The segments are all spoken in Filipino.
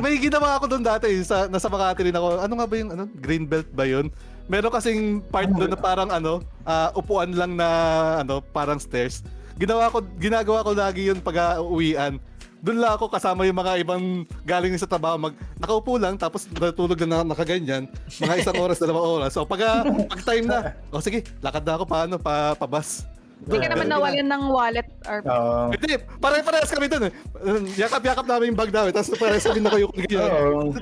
may ginawa ako doon dati nasa Makati rin ako. Ano nga ba yung Greenbelt ba yun? Meron kasing part doon na parang upuan lang na parang stairs. Ginagawa ko lagi yun pag uwian. Doon lang ako kasama yung mga ibang galing sa trabaho, nakaupo lang tapos natulog lang na nakaganyan, mga 1 oras, 2 oras. So pag time na, sige, lakad na ako pabas. Hindi ka naman nawalan ng wallet or... Hindi, pare-parehas kami dun eh. Yakap-yakap namin yung bag namin, tapos parehas kami nakayuko ganyan.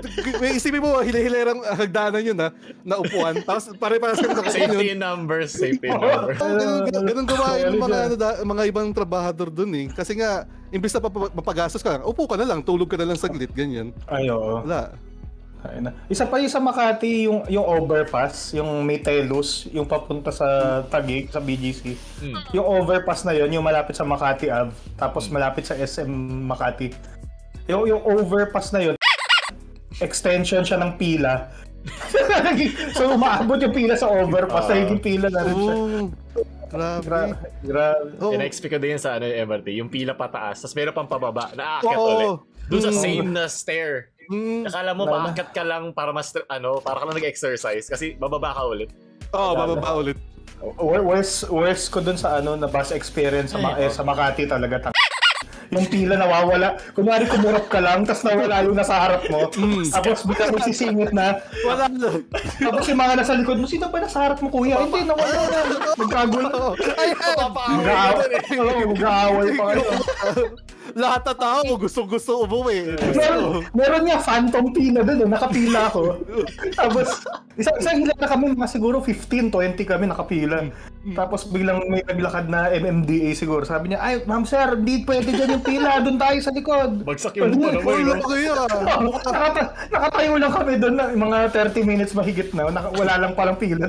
Isipin mo, hili-hilerang hagdanan yun na upuan, tapos pare-parehas kami nakayuko. Safety numbers. Ganun gawain yung mga ibang trabahador dun eh. Kasi nga, imbis na mapagastos ka lang, upo ka na lang, tulog ka na lang saglit, ganyan. Ay, oo. Wala. Isa pa yung sa Makati, yung overpass, yung may telos, yung papunta sa Taguig, sa BGC. Yung overpass na yun, yung malapit sa Makati Ave, tapos malapit sa SM Makati. Yung overpass na yun, extension siya ng pila. So umaabot yung pila sa overpass, nagiging pila na rin siya. Grabe. In-expect ko din sa MRT, yung pila pataas, tapos meron pang pababa, naakyat ulit. Doon sa same na stair. Akala mo maakyat ka lang para para ka lang nag-exercise kasi bababa ka ulit. Bababa ulit. Worst ko dun sa na bus experience sa Makati talaga. Yung pila nawawala. Kunwari kumurap ka lang, tapos nawala yung nasa harap mo. Tapos bigla mo sisingit na. Wala na. Tapos yung mga nasa likod mo, sino ba nasa harap mo, kuya? Hindi, nawala na. Magkagulo. Mag-aaway pa kayo. Lahat na tao gusto umuwi. Meron nga phantom pila doon, nakapila ako. Tapos isang hila na kami, mga siguro 15-20 kami nakapila. Tapos biglang may naglakad na MMDA siguro. Sabi niya, ay ma'am sir, hindi pwede dyan yung pila, doon tayo sa likod. Bagsak yung mukha naman. Nakatayo lang kami doon na mga 30 minutes mahigit na, wala lang palang pila.